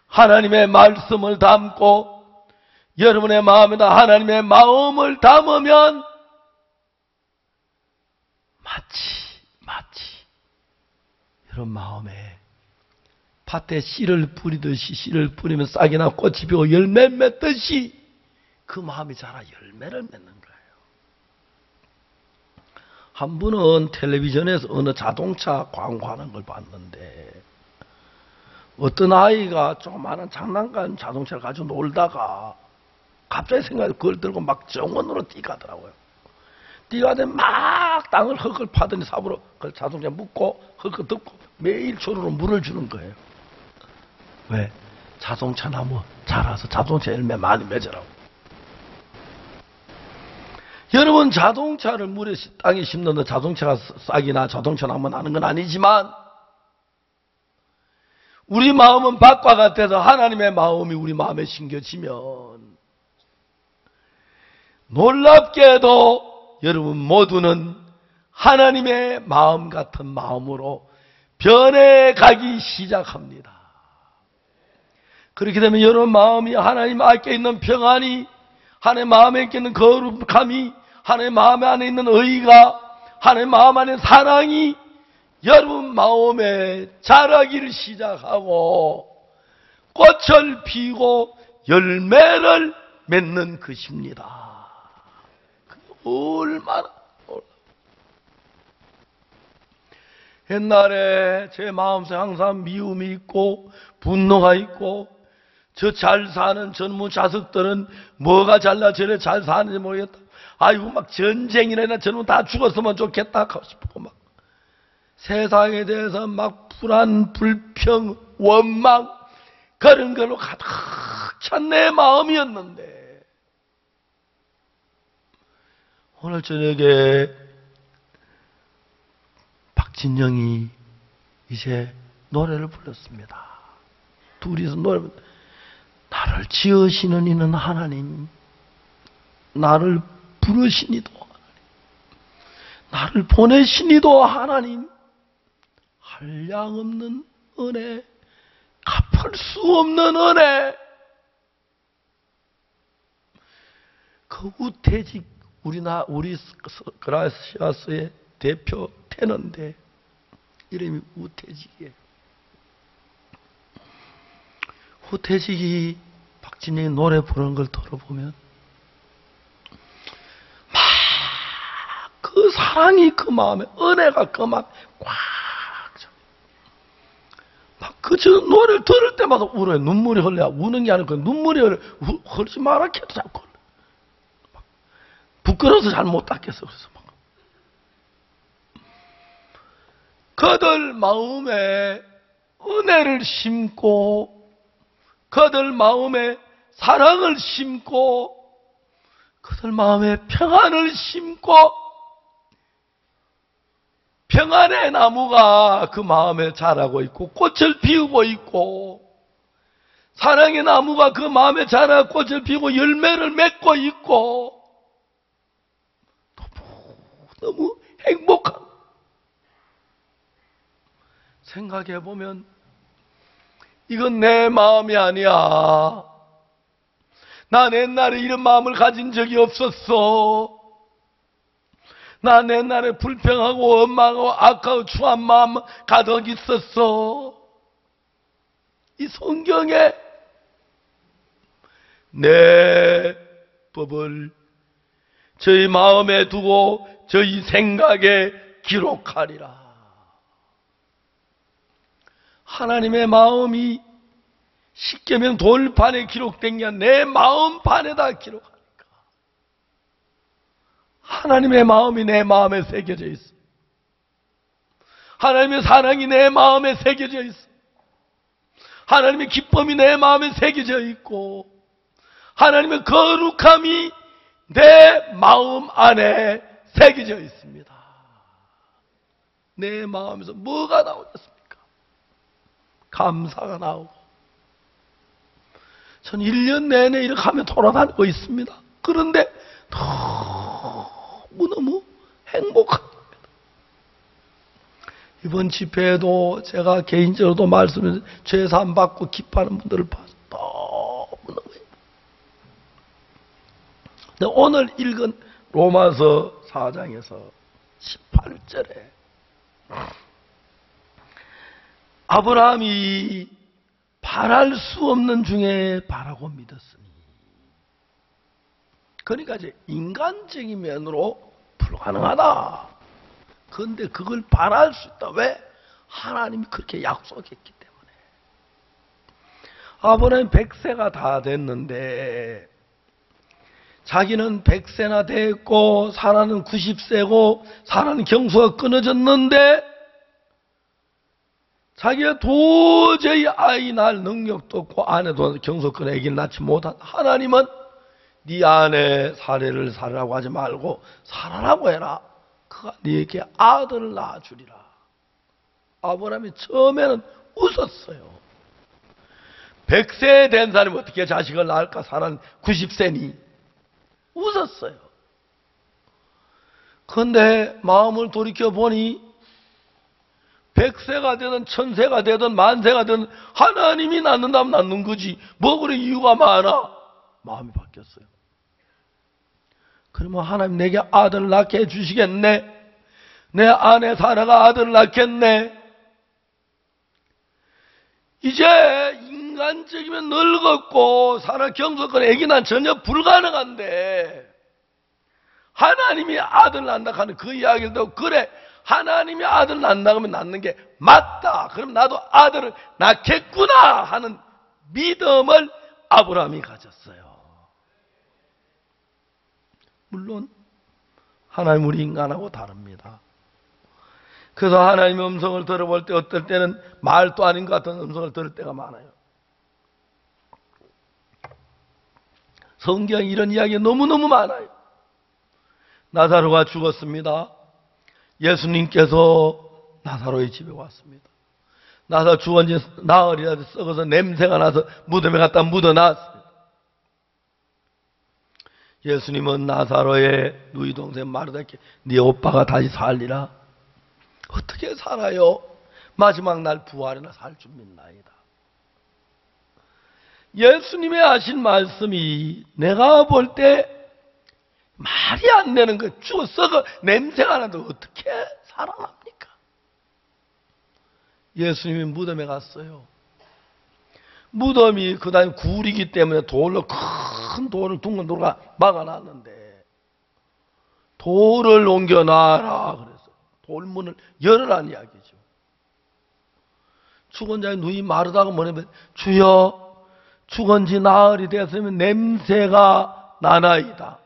하나님의 말씀을 담고 여러분의 마음에다 하나님의 마음을 담으면 마치 여러분 마음에 밭에 씨를 뿌리듯이 씨를 뿌리면 싹이나 꽃이 피고 열매 맺듯이 그 마음이 자라 열매를 맺는 거예요. 한 분은 텔레비전에서 어느 자동차 광고하는 걸 봤는데 어떤 아이가 조그마한 장난감 자동차를 가지고 놀다가 갑자기 생각해 그걸 들고 막 정원으로 뛰가더라고요. 뛰가더니 막 땅을 헐헐 파더니 삽으로 그 자동차에 묻고 헐헐 덮고 매일 조르로 물을 주는 거예요. 왜? 자동차 나무 자라서 자동차 열매 많이 맺으라고. 여러분 자동차를 물에 땅에 심는데 자동차가 싹이나 자동차 나무 나는 건 아니지만 우리 마음은 밭과 같아서 하나님의 마음이 우리 마음에 심겨지면 놀랍게도 여러분 모두는 하나님의 마음 같은 마음으로 변해가기 시작합니다. 그렇게 되면 여러분 마음이 하나님 앞에 있는 평안이 하나님 마음에 있는 거룩함이 하나님 마음 안에 있는 의가 하나님 마음 안에 사랑이 여러분 마음에 자라기를 시작하고 꽃을 피우고 열매를 맺는 것입니다. 얼마나 옛날에 제 마음속에 항상 미움이 있고 분노가 있고 저 잘 사는 젊은 자식들은 뭐가 잘나 저래 잘 사는지 모르겠다. 아이고 막 전쟁이나 저놈 다 죽었으면 좋겠다 하고 싶고 막 세상에 대해서 막 불안, 불평, 원망 그런 걸로 가득 찬 내 마음이었는데 오늘 저녁에 박진영이 이제 노래를 불렀습니다. 둘이서 노래 나를 지으시는 이는 하나님, 나를 부르시니도 하나님, 나를 보내시니도 하나님, 한량없는 은혜, 갚을 수 없는 은혜. 그 우태직 우리 그라시아스의 대표 테너인데 이름이 우태직이에요. 우태직이 박진영이 노래 부르는 걸 들어보면 막 그 사랑이 그 마음에 은혜가 그 마음에 꽉 막 그 노래를 들을 때마다 울어요. 눈물이 흘려. 우는 게 아니고 눈물이 흐르지 마라 해도 자꾸 흘려. 부끄러워서 잘 못 닦겠어. 그래서 막 그들 마음에 은혜를 심고 그들 마음에 사랑을 심고 그들 마음에 평안을 심고 평안의 나무가 그 마음에 자라고 있고 꽃을 피우고 있고 사랑의 나무가 그 마음에 자라 꽃을 피우고 열매를 맺고 있고 너무 행복한 생각해보면 이건 내 마음이 아니야. 난 옛날에 이런 마음을 가진 적이 없었어. 난 옛날에 불평하고 원망하고 악하고 추한 마음 가득 있었어. 이 성경에 내 법을 저희 마음에 두고 저희 생각에 기록하리라. 하나님의 마음이 십계명 돌판에 기록된 게 내 마음판에다 기록하니까 하나님의 마음이 내 마음에 새겨져 있어. 하나님의 사랑이 내 마음에 새겨져 있어. 하나님의 기쁨이 내 마음에 새겨져 있고, 하나님의 거룩함이 내 마음 안에 새겨져 있습니다. 내 마음에서 뭐가 나오겠습니까? 감사가 나오고. 전 1년 내내 이렇게 하며 돌아다니고 있습니다. 그런데 너무너무 행복합니다. 이번 집회에도 제가 개인적으로도 말씀을 죄사함 받고 기뻐하는 분들을 봐서 너무너무 행복합니다. 오늘 읽은 로마서 4장에서 18절에 아브라함이 바랄 수 없는 중에 바라고 믿었으니, 그러니까 이제 인간적인 면으로 불가능하다. 그런데 그걸 바랄 수 있다. 왜? 하나님이 그렇게 약속했기 때문에. 아브라함이 100세가 다 됐는데 자기는 100세나 됐고 사라는 90세고 사라는 경수가 끊어졌는데 자기가 도저히 아이 낳을 능력도 없고 아내도 경수 끊어 애기를 낳지 못한 하나님은 네 아내 사례를 살으라고 하지 말고 살아라고 해라. 그가 네게 아들을 낳아주리라. 아브라함이 처음에는 웃었어요. 100세 된 사람이 어떻게 자식을 낳을까? 사라는 90세니. 웃었어요. 그런데 마음을 돌이켜보니 100세가 되든 1000세가 되든 10,000세가 되든 하나님이 낳는다면 낳는 거지. 뭐 그래 이유가 많아? 마음이 바뀌었어요. 그러면 하나님 내게 아들을 낳게 해주시겠네? 내 아내 사라가 아들을 낳겠네? 이제 인간적이면 늙었고 사라 경솔권 애기 난 전혀 불가능한데 하나님이 아들 낳는다 하는 그 이야기를 듣고 그래 하나님이 아들 낳는다 하면 낳는 게 맞다. 그럼 나도 아들을 낳겠구나 하는 믿음을 아브라함이 가졌어요. 물론 하나님 우리 인간하고 다릅니다. 그래서 하나님의 음성을 들어볼 때 어떨 때는 말도 아닌 것 같은 음성을 들을 때가 많아요. 성경에 이런 이야기가 너무너무 많아요. 나사로가 죽었습니다. 예수님께서 나사로의 집에 왔습니다. 나사로 죽은 지 나흘이나 썩어서 냄새가 나서 무덤에 갖다 묻어놨습니다. 예수님은 나사로의 누이 동생 마르다께 네 오빠가 다시 살리라. 어떻게 살아요? 마지막 날 부활이나 살 줄 믿나이다. 예수님의 하신 말씀이 내가 볼 때 말이 안 되는 거예요. 죽어 썩어 냄새가 나도 어떻게 살아납니까? 예수님이 무덤에 갔어요. 무덤이 그 다음에 굴이기 때문에 돌로 큰 돌을 둥근 돌을 막아놨는데 돌을 옮겨놔라 그래서 돌문을 열으라는 이야기죠. 죽은 자의 누이 마르다가 뭐냐면 주여 죽은 지 나흘이 되었으면 냄새가 나나이다.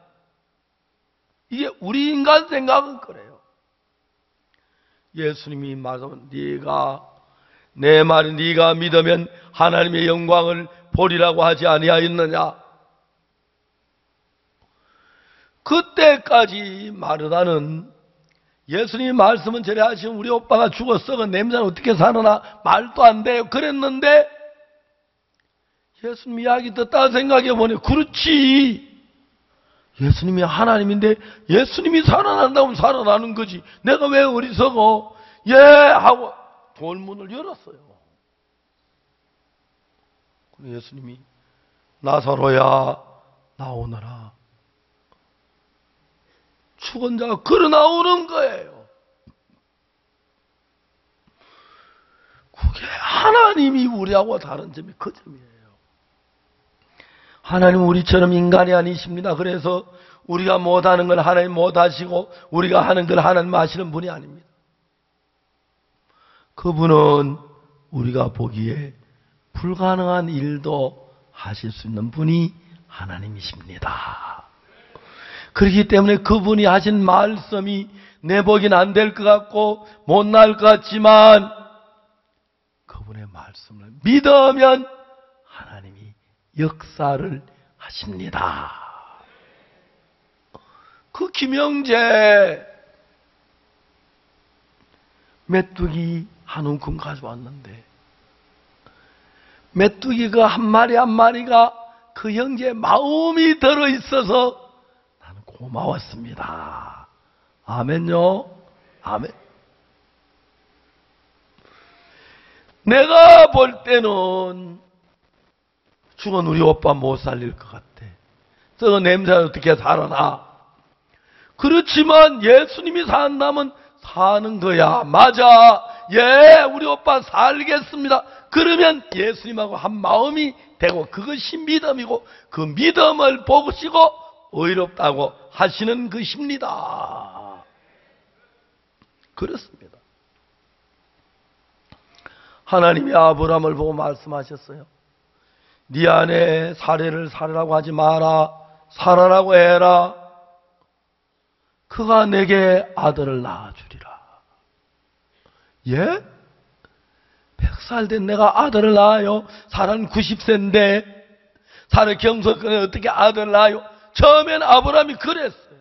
이게 우리 인간 생각은 그래요. 예수님이 말하면 네가 내 말이 네가 믿으면 하나님의 영광을 보리라고 하지 아니하였느냐. 그때까지 마르다는 예수님이 말씀은 저래 하시면 우리 오빠가 죽었어. 그 냄새는 어떻게 살아나? 말도 안 돼요. 그랬는데 예수님 이야기 듣다 생각해 보니 그렇지. 예수님이 하나님인데 예수님이 살아난다면 살아나는 거지. 내가 왜 어리석어? 예 하고 돌문을 열었어요. 예수님이 나사로야 나오너라. 죽은 자가 걸어 나오는 거예요. 그게 하나님이 우리하고 다른 점이 그 점이에요. 하나님은 우리처럼 인간이 아니십니다. 그래서 우리가 못하는 걸 하나님 못하시고 우리가 하는 걸 하나님 하시는 분이 아닙니다. 그분은 우리가 보기에 불가능한 일도 하실 수 있는 분이 하나님이십니다. 그렇기 때문에 그분이 하신 말씀이 내 복인 안 될 것 같고 못날 것 같지만 그분의 말씀을 믿으면 하나님이 역사를 하십니다. 그 김영재 메뚜기 한 움큼 가져왔는데 메뚜기 그 한 마리 한 마리가 그 형제의 마음이 들어있어서 나는 고마웠습니다. 아멘요. 아멘. 내가 볼 때는 죽은 우리 오빠 못 살릴 것 같아. 저 냄새는 어떻게 살아나? 그렇지만 예수님이 산다면 사는 거야. 맞아. 예, 우리 오빠 살겠습니다. 그러면 예수님하고 한 마음이 되고 그것이 믿음이고 그 믿음을 보시고 의롭다고 하시는 것입니다. 그렇습니다. 하나님이 아브라함을 보고 말씀하셨어요. 네 안에 사례를 살으라고 하지 마라. 살아라고 해라. 그가 내게 아들을 낳아주리라. 예? 100살 된 내가 아들을 낳아요? 사라는 90세인데 사라 경서권에 어떻게 아들을 낳아요? 처음엔 아브라함이 그랬어요.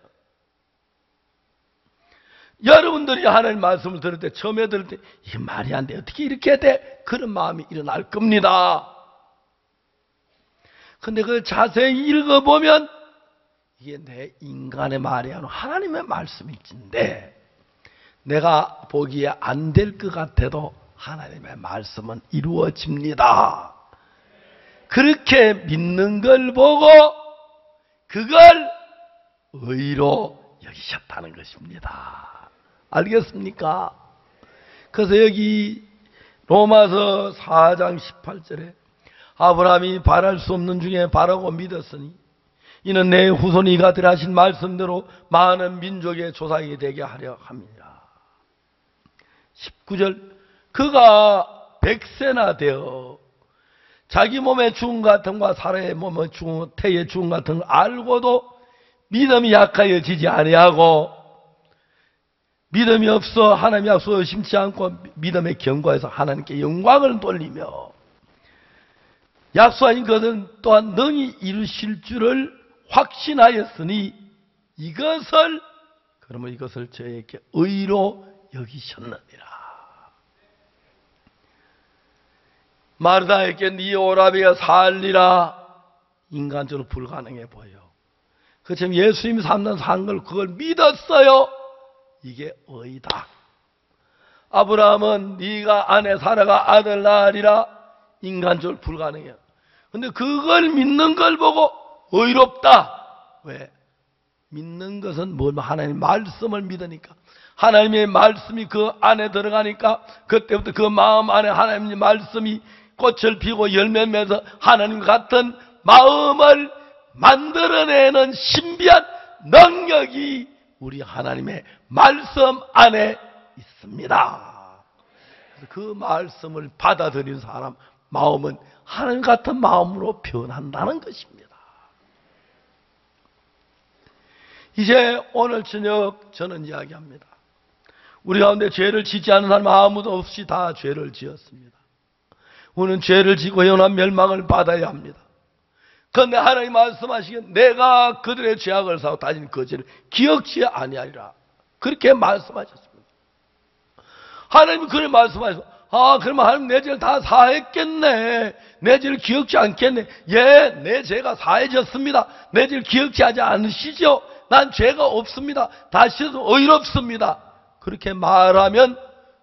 여러분들이 하나님 말씀을 들을 때 처음에 들을 때 이 말이 안 돼. 어떻게 이렇게 돼? 그런 마음이 일어날 겁니다. 근데 그걸 자세히 읽어보면 이게 내 인간의 말이 아니라 하나님의 말씀일진데 내가 보기에 안 될 것 같아도 하나님의 말씀은 이루어집니다. 그렇게 믿는 걸 보고 그걸 의로 여기셨다는 것입니다. 알겠습니까? 그래서 여기 로마서 4장 18절에 아브라함이 바랄 수 없는 중에 바라고 믿었으니 이는 내 후손이 이가 되라 하신 말씀대로 많은 민족의 조상이 되게 하려 함이라. 19절 그가 100세나 되어 자기 몸의 죽음 같은 것과 사라의 몸의 죽음, 태의 죽음 같은 걸 알고도 믿음이 약하여지지 아니하고 믿음이 없어 하나님이 앞서 심지 않고 믿음의 견고해서 하나님께 영광을 돌리며 약속하신 것은 또한 능히 이루실 줄을 확신하였으니 그러면 이것을 저에게 의로 여기셨느니라. 마르다에게 네 오라비가 살리라. 인간적으로 불가능해 보여. 그처럼 예수님이 산 걸 그걸 믿었어요. 이게 의다. 아브라함은 네가 아내 사라가 아들 낳으리라. 인간적으로 불가능해요. 근데 그걸 믿는 걸 보고 의롭다. 왜? 믿는 것은 뭐 하나님의 말씀을 믿으니까. 하나님의 말씀이 그 안에 들어가니까 그때부터 그 마음 안에 하나님의 말씀이 꽃을 피고 열매 맺어서 하나님 같은 마음을 만들어내는 신비한 능력이 우리 하나님의 말씀 안에 있습니다. 그 말씀을 받아들인 사람 마음은 하나님 같은 마음으로 변한다는 것입니다. 이제 오늘 저녁 저는 이야기합니다. 우리 가운데 죄를 짓지 않은 사람 아무도 없이 다 죄를 지었습니다. 우리는 죄를 짓고 영원한 멸망을 받아야 합니다. 그런데 하나님 말씀하시기에 내가 그들의 죄악을 사고 다시는 그 죄를 기억지 아니하리라. 그렇게 말씀하셨습니다. 하나님이 그렇게 말씀하셔서 그러면 하나님 내 죄를 다 사했겠네. 내 죄를 기억지 않겠네. 예, 내 죄가 사해졌습니다. 내 죄를 기억지 하지 않으시죠? 난 죄가 없습니다. 다시도 의롭습니다. 그렇게 말하면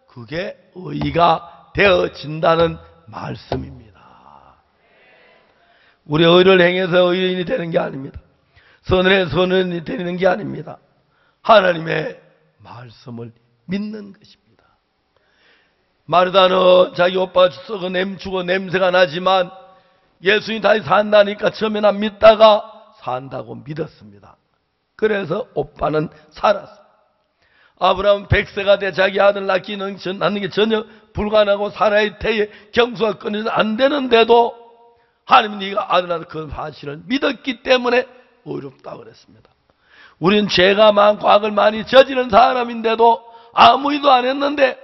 그게 의가 되어진다는 말씀입니다. 우리 의를 행해서 의인이 되는 게 아닙니다. 선을 해서 선인이 되는 게 아닙니다. 하나님의 말씀을 믿는 것입니다. 마르다는 자기 오빠가 죽어 냄새가 나지만 예수님이 다시 산다니까 처음에는 안 믿다가 산다고 믿었습니다. 그래서 오빠는 살았습니다. 아브라함은 100세가 돼 자기 아들 낳는 게 전혀 불가능하고 사라의 태에 경수가 끊어서 안 되는데도 하나님이 네가 아들 낳는 그 사실을 믿었기 때문에 의롭다고 그랬습니다. 우리는 죄가 많고 악을 많이 저지른 사람인데도 아무 일도 안 했는데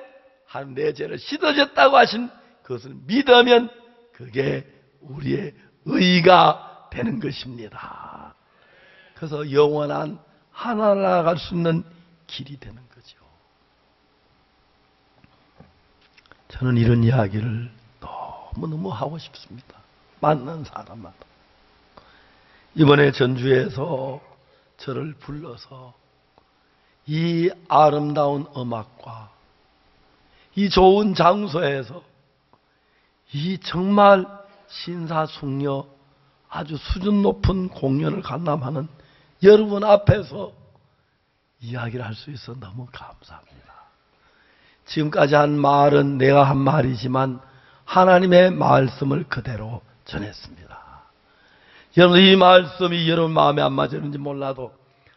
한 내 죄를 씻어졌다고 하신 그것을 믿으면 그게 우리의 의가 되는 것입니다. 그래서 영원한 하나님 나라 갈 수 있는 길이 되는 거죠. 저는 이런 이야기를 너무너무 하고 싶습니다. 만난 사람마다. 이번에 전주에서 저를 불러서 이 아름다운 음악과 이 좋은 장소에서 이 정말 신사숙녀 아주 수준 높은 공연을 관람하는 여러분 앞에서 이야기를 할 수 있어 너무 감사합니다. 지금까지 한 말은 내가 한 말이지만 하나님의 말씀을 그대로 전했습니다. 여러분 이 말씀이 여러분 마음에 안 맞는지 몰라도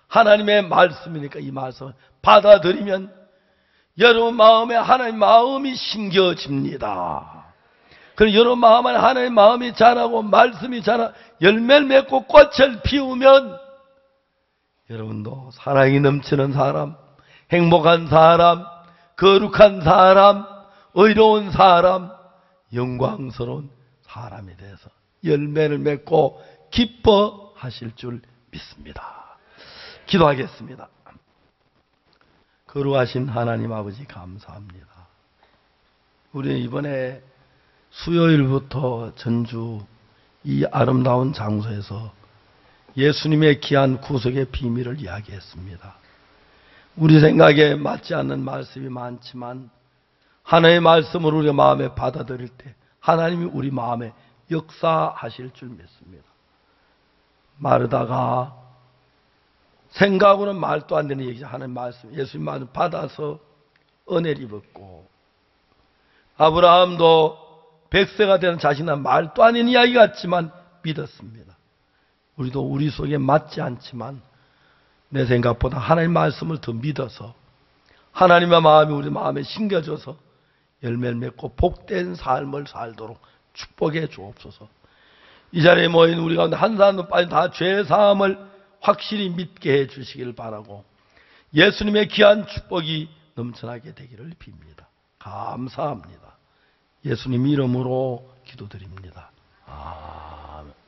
하나님의 말씀이니까 이 말씀을 받아들이면 여러분 마음에 하나님 마음이 심겨집니다. 그럼 여러분 마음에 하나님 마음이 자라고 말씀이 자라 열매를 맺고 꽃을 피우면 여러분도 사랑이 넘치는 사람, 행복한 사람, 거룩한 사람, 의로운 사람, 영광스러운 사람이 돼서 열매를 맺고 기뻐하실 줄 믿습니다. 기도하겠습니다. 거룩하신 하나님 아버지 감사합니다. 우리는 이번에 수요일부터 전주 이 아름다운 장소에서 예수님의 귀한 구속의 비밀을 이야기했습니다. 우리 생각에 맞지 않는 말씀이 많지만 하나님의 말씀을 우리가 마음에 받아들일 때 하나님이 우리 마음에 역사하실 줄 믿습니다. 마르다가 생각으로는 말도 안 되는 얘기죠. 하나님 말씀, 예수님 말씀 받아서 은혜를 입었고 아브라함도 100세가 되는 자신은 말도 안 되는 이야기 같지만 믿었습니다. 우리도 우리 속에 맞지 않지만 내 생각보다 하나님 말씀을 더 믿어서 하나님의 마음이 우리 마음에 심겨져서 열매를 맺고 복된 삶을 살도록 축복해 주옵소서. 이 자리에 모인 우리 가운데 한 사람도 빠진 다 죄사함을 확실히 믿게 해 주시기를 바라고 예수님의 귀한 축복이 넘쳐나게 되기를 빕니다. 감사합니다. 예수님 이름으로 기도드립니다. 아멘.